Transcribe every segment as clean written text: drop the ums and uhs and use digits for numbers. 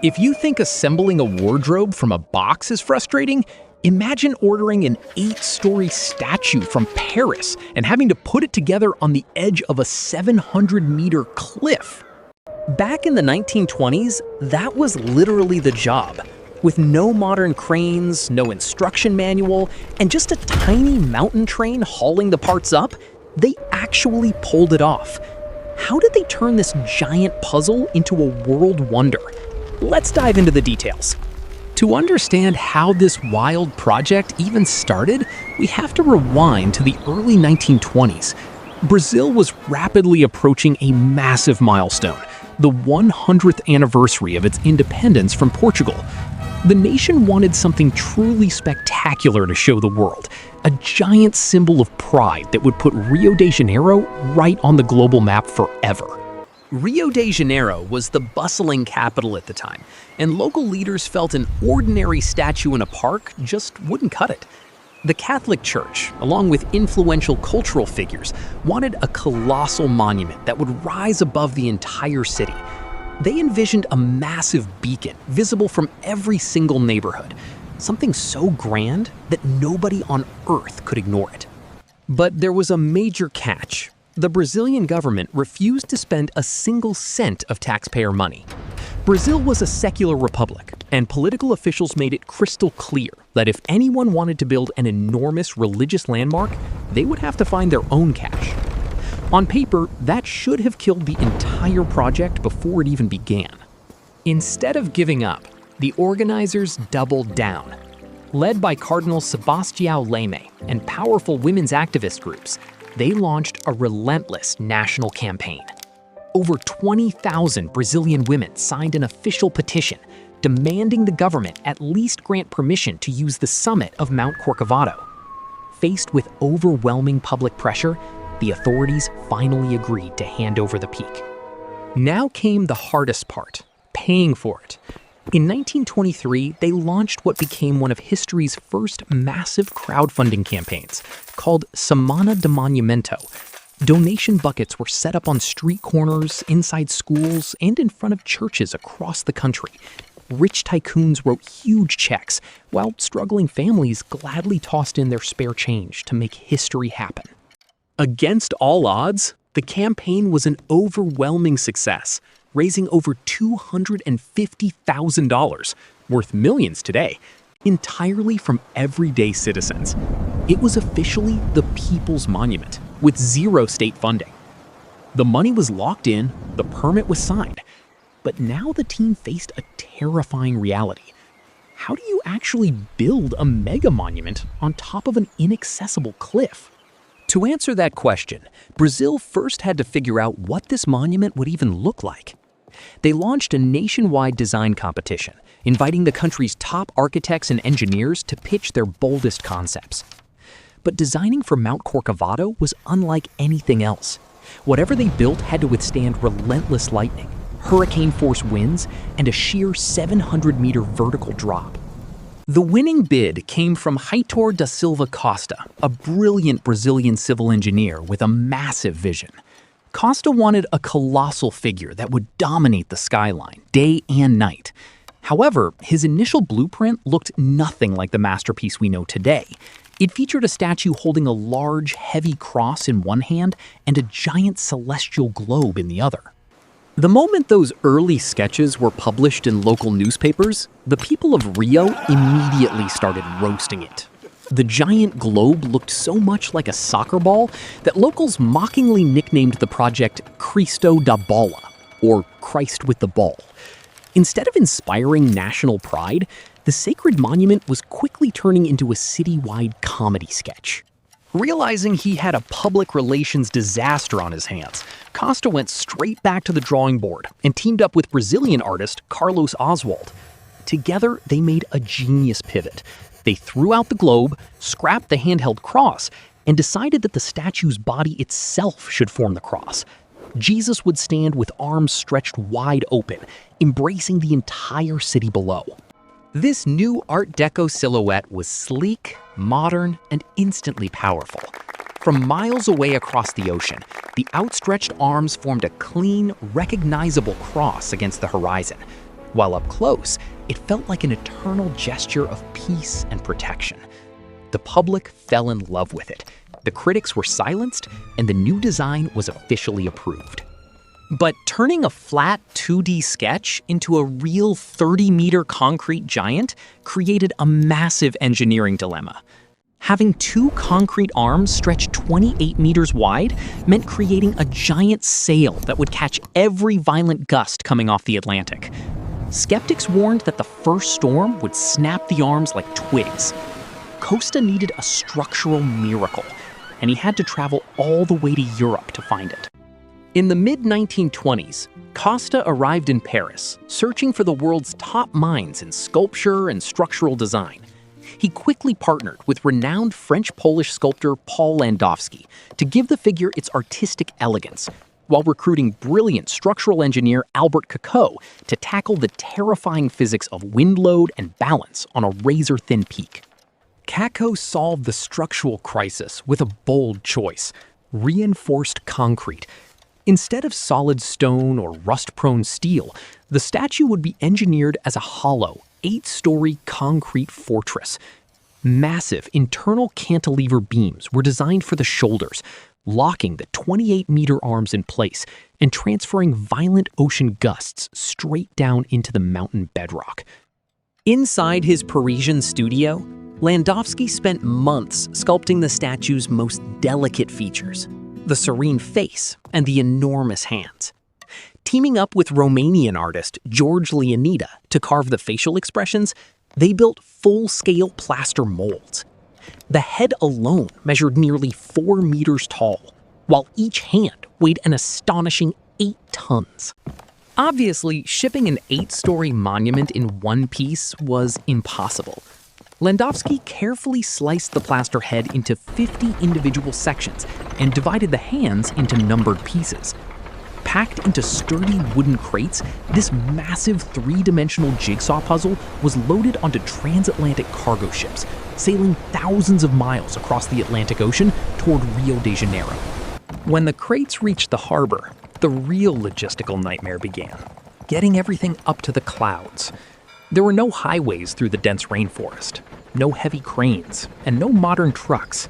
If you think assembling a wardrobe from a box is frustrating, imagine ordering an 8-story statue from Paris and having to put it together on the edge of a 700-meter cliff. Back in the 1920s, that was literally the job. With no modern cranes, no instruction manual, and just a tiny mountain train hauling the parts up, they actually pulled it off. How did they turn this giant puzzle into a world wonder? Let's dive into the details. To understand how this wild project even started, we have to rewind to the early 1920s. Brazil was rapidly approaching a massive milestone, the 100th anniversary of its independence from Portugal. The nation wanted something truly spectacular to show the world, a giant symbol of pride that would put Rio de Janeiro right on the global map forever. Rio de Janeiro was the bustling capital at the time, and local leaders felt an ordinary statue in a park just wouldn't cut it. The Catholic Church, along with influential cultural figures, wanted a colossal monument that would rise above the entire city. They envisioned a massive beacon visible from every single neighborhood, something so grand that nobody on Earth could ignore it. But there was a major catch. The Brazilian government refused to spend a single cent of taxpayer money. Brazil was a secular republic, and political officials made it crystal clear that if anyone wanted to build an enormous religious landmark, they would have to find their own cash. On paper, that should have killed the entire project before it even began. Instead of giving up, the organizers doubled down. Led by Cardinal Sebastião Leme and powerful women's activist groups, they launched a relentless national campaign. Over 20,000 Brazilian women signed an official petition demanding the government at least grant permission to use the summit of Mount Corcovado. Faced with overwhelming public pressure, the authorities finally agreed to hand over the peak. Now came the hardest part, paying for it. In 1923, they launched what became one of history's first massive crowdfunding campaigns, called Semana do Monumento. Donation buckets were set up on street corners, inside schools, and in front of churches across the country. Rich tycoons wrote huge checks, while struggling families gladly tossed in their spare change to make history happen. Against all odds, the campaign was an overwhelming success, raising over $250,000, worth millions today, entirely from everyday citizens. It was officially the People's Monument, with zero state funding. The money was locked in, the permit was signed, but now the team faced a terrifying reality. How do you actually build a mega monument on top of an inaccessible cliff? To answer that question, Brazil first had to figure out what this monument would even look like. They launched a nationwide design competition, inviting the country's top architects and engineers to pitch their boldest concepts. But designing for Mount Corcovado was unlike anything else. Whatever they built had to withstand relentless lightning, hurricane-force winds, and a sheer 700-meter vertical drop. The winning bid came from Heitor da Silva Costa, a brilliant Brazilian civil engineer with a massive vision. Costa wanted a colossal figure that would dominate the skyline, day and night. However, his initial blueprint looked nothing like the masterpiece we know today. It featured a statue holding a large, heavy cross in one hand and a giant celestial globe in the other. The moment those early sketches were published in local newspapers, the people of Rio immediately started roasting it. The giant globe looked so much like a soccer ball that locals mockingly nicknamed the project Cristo da Bola, or Christ with the Ball. Instead of inspiring national pride, the sacred monument was quickly turning into a citywide comedy sketch. Realizing he had a public relations disaster on his hands, Costa went straight back to the drawing board and teamed up with Brazilian artist Carlos Oswald. Together, they made a genius pivot. They threw out the globe, scrapped the handheld cross, and decided that the statue's body itself should form the cross. Jesus would stand with arms stretched wide open, embracing the entire city below. This new Art Deco silhouette was sleek, modern, and instantly powerful. From miles away across the ocean, the outstretched arms formed a clean, recognizable cross against the horizon. while up close, it felt like an eternal gesture of peace and protection. The public fell in love with it. The critics were silenced, and the new design was officially approved. But turning a flat 2D sketch into a real 30-meter concrete giant created a massive engineering dilemma. Having two concrete arms stretched 28 meters wide meant creating a giant sail that would catch every violent gust coming off the Atlantic. Skeptics warned that the first storm would snap the arms like twigs. Costa needed a structural miracle, and he had to travel all the way to Europe to find it. In the mid-1920s, Costa arrived in Paris, searching for the world's top minds in sculpture and structural design. He quickly partnered with renowned French-Polish sculptor Paul Landowski to give the figure its artistic elegance, while recruiting brilliant structural engineer Art Deco to tackle the terrifying physics of wind load and balance on a razor-thin peak. Deco solved the structural crisis with a bold choice: reinforced concrete. Instead of solid stone or rust-prone steel, the statue would be engineered as a hollow, 8-story concrete fortress. Massive internal cantilever beams were designed for the shoulders, locking the 28-meter arms in place and transferring violent ocean gusts straight down into the mountain bedrock. Inside his Parisian studio, Landowski spent months sculpting the statue's most delicate features: the serene face and the enormous hands. Teaming up with Romanian artist George Leonida to carve the facial expressions, they built full-scale plaster molds. The head alone measured nearly 4 meters tall, while each hand weighed an astonishing 8 tons. Obviously, shipping an 8-story monument in one piece was impossible. Landowski carefully sliced the plaster head into 50 individual sections and divided the hands into numbered pieces. Packed into sturdy wooden crates, this massive 3-dimensional jigsaw puzzle was loaded onto transatlantic cargo ships, sailing thousands of miles across the Atlantic Ocean toward Rio de Janeiro. When the crates reached the harbor, the real logistical nightmare began: getting everything up to the clouds. There were no highways through the dense rainforest, no heavy cranes, and no modern trucks.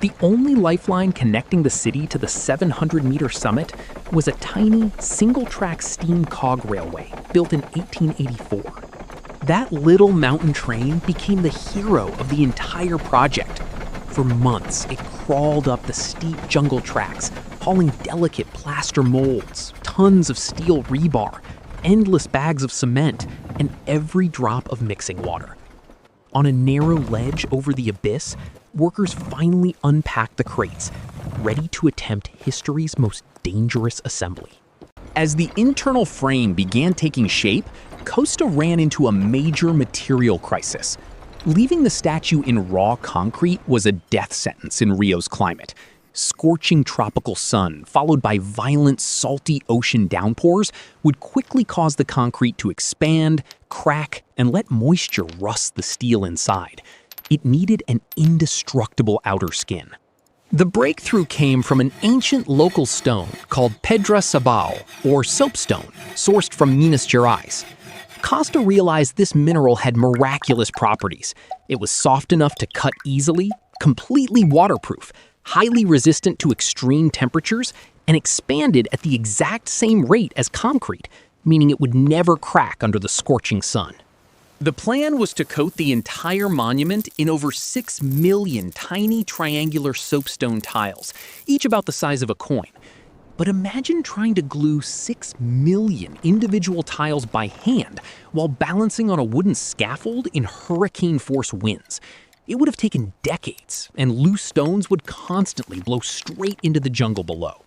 The only lifeline connecting the city to the 700-meter summit was a tiny, single-track steam cog railway built in 1884. That little mountain train became the hero of the entire project. For months, it crawled up the steep jungle tracks, hauling delicate plaster molds, tons of steel rebar, endless bags of cement, and every drop of mixing water. On a narrow ledge over the abyss, workers finally unpacked the crates, ready to attempt history's most dangerous assembly. As the internal frame began taking shape, Costa ran into a major material crisis. Leaving the statue in raw concrete was a death sentence in Rio's climate. Scorching tropical sun, followed by violent, salty ocean downpours, would quickly cause the concrete to expand, crack, and let moisture rust the steel inside. It needed an indestructible outer skin. The breakthrough came from an ancient local stone called pedra sabal, or soapstone, sourced from Minas Gerais. Costa realized this mineral had miraculous properties. It was soft enough to cut easily, completely waterproof, highly resistant to extreme temperatures, and expanded at the exact same rate as concrete, meaning it would never crack under the scorching sun. The plan was to coat the entire monument in over 6 million tiny triangular soapstone tiles, each about the size of a coin. But imagine trying to glue 6 million individual tiles by hand while balancing on a wooden scaffold in hurricane-force winds. It would have taken decades, and loose stones would constantly blow straight into the jungle below.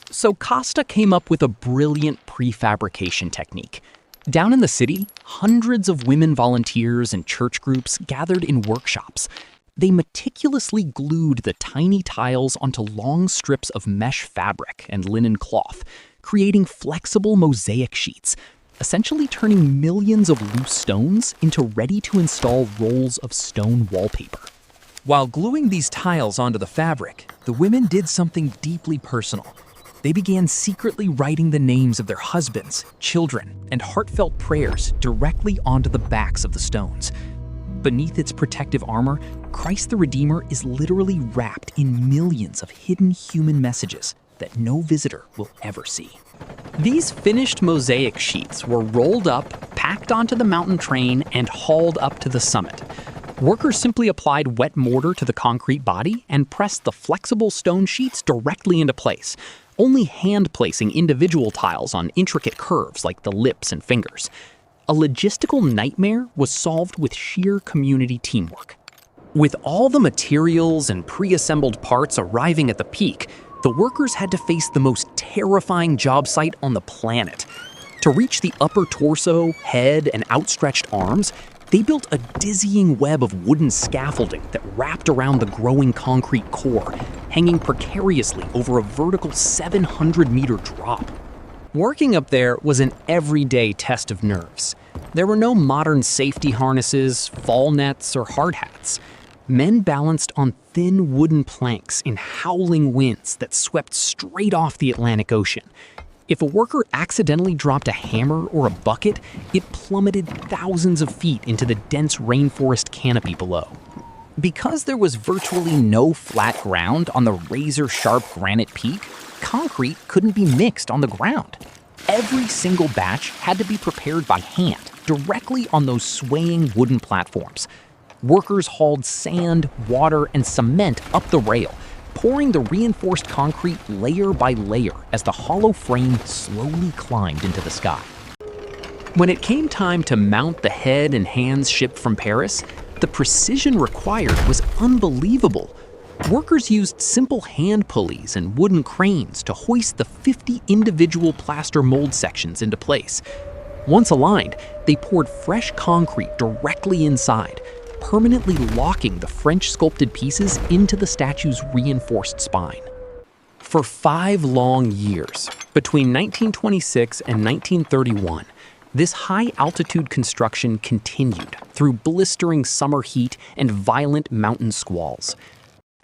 So Costa came up with a brilliant prefabrication technique. Down in the city, hundreds of women volunteers and church groups gathered in workshops. They meticulously glued the tiny tiles onto long strips of mesh fabric and linen cloth, creating flexible mosaic sheets, essentially turning millions of loose stones into ready-to-install rolls of stone wallpaper. While gluing these tiles onto the fabric, the women did something deeply personal. they began secretly writing the names of their husbands, children, and heartfelt prayers directly onto the backs of the stones. Beneath its protective armor, Christ the Redeemer is literally wrapped in millions of hidden human messages that no visitor will ever see. These finished mosaic sheets were rolled up, packed onto the mountain train, and hauled up to the summit. Workers simply applied wet mortar to the concrete body and pressed the flexible stone sheets directly into place, only hand placing individual tiles on intricate curves like the lips and fingers. A logistical nightmare was solved with sheer community teamwork. With all the materials and pre-assembled parts arriving at the peak, the workers had to face the most terrifying job site on the planet. To reach the upper torso, head, and outstretched arms, they built a dizzying web of wooden scaffolding that wrapped around the growing concrete core, hanging precariously over a vertical 700-meter drop. Working up there was an everyday test of nerves. There were no modern safety harnesses, fall nets, or hard hats. Men balanced on thin wooden planks in howling winds that swept straight off the Atlantic Ocean. If a worker accidentally dropped a hammer or a bucket, it plummeted thousands of feet into the dense rainforest canopy below. Because there was virtually no flat ground on the razor-sharp granite peak, concrete couldn't be mixed on the ground. Every single batch had to be prepared by hand, directly on those swaying wooden platforms. Workers hauled sand, water, and cement up the rail, pouring the reinforced concrete layer by layer as the hollow frame slowly climbed into the sky. When it came time to mount the head and hands shipped from Paris, the precision required was unbelievable. Workers used simple hand pulleys and wooden cranes to hoist the 50 individual plaster mold sections into place. Once aligned, they poured fresh concrete directly inside, permanently locking the French sculpted pieces into the statue's reinforced spine. For 5 long years, between 1926 and 1931, this high-altitude construction continued through blistering summer heat and violent mountain squalls.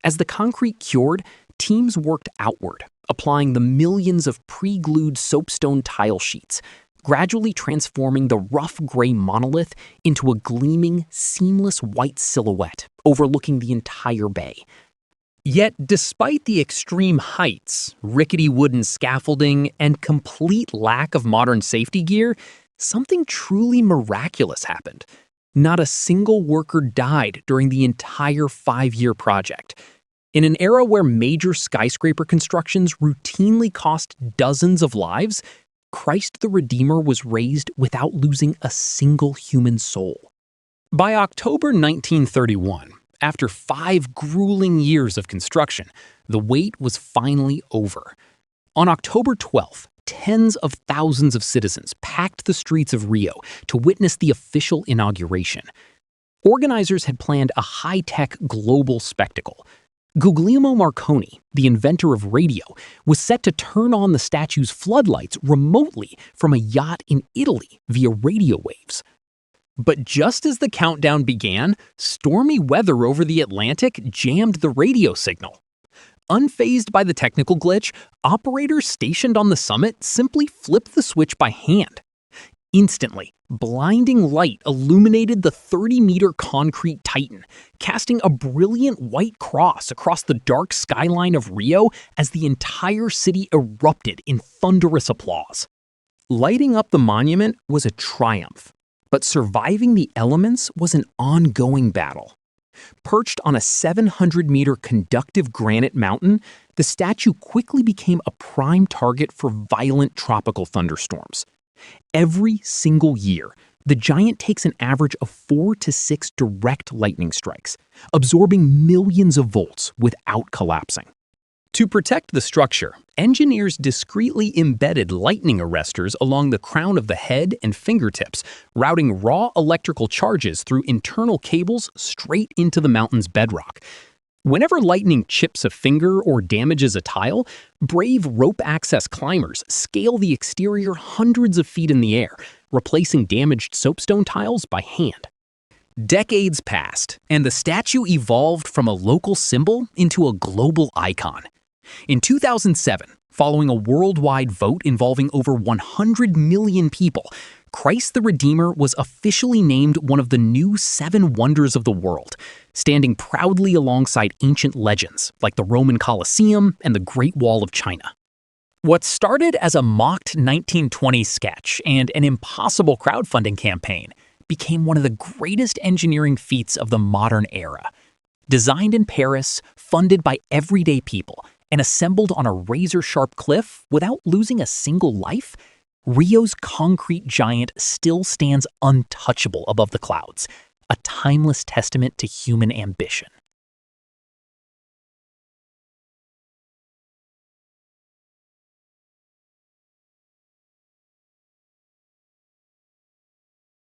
As the concrete cured, teams worked outward, applying the millions of pre-glued soapstone tile sheets, gradually transforming the rough gray monolith into a gleaming, seamless white silhouette overlooking the entire bay. Yet, despite the extreme heights, rickety wooden scaffolding, and complete lack of modern safety gear, something truly miraculous happened. Not a single worker died during the entire 5-year project. In an era where major skyscraper constructions routinely cost dozens of lives, Christ the Redeemer was raised without losing a single human soul. By October 1931, after 5 grueling years of construction, the wait was finally over. On October 12th, tens of thousands of citizens packed the streets of Rio to witness the official inauguration. Organizers had planned a high-tech global spectacle. Guglielmo Marconi, the inventor of radio, was set to turn on the statue's floodlights remotely from a yacht in Italy via radio waves. But just as the countdown began, stormy weather over the Atlantic jammed the radio signal. Unfazed by the technical glitch, operators stationed on the summit simply flipped the switch by hand. Instantly, blinding light illuminated the 30-meter concrete titan, casting a brilliant white cross across the dark skyline of Rio as the entire city erupted in thunderous applause. Lighting up the monument was a triumph, but surviving the elements was an ongoing battle. Perched on a 700-meter conductive granite mountain, the statue quickly became a prime target for violent tropical thunderstorms. Every single year, the giant takes an average of 4 to 6 direct lightning strikes, absorbing millions of volts without collapsing. To protect the structure, engineers discreetly embedded lightning arresters along the crown of the head and fingertips, routing raw electrical charges through internal cables straight into the mountain's bedrock. Whenever lightning chips a finger or damages a tile, brave rope-access climbers scale the exterior hundreds of feet in the air, replacing damaged soapstone tiles by hand. Decades passed, and the statue evolved from a local symbol into a global icon. In 2007, Following a worldwide vote involving over 100 million people, Christ the Redeemer was officially named one of the new 7 wonders of the world, standing proudly alongside ancient legends like the Roman Colosseum and the Great Wall of China. What started as a mocked 1920s sketch and an impossible crowdfunding campaign became one of the greatest engineering feats of the modern era. Designed in Paris, funded by everyday people, and assembled on a razor-sharp cliff without losing a single life, Rio's concrete giant still stands untouchable above the clouds, a timeless testament to human ambition.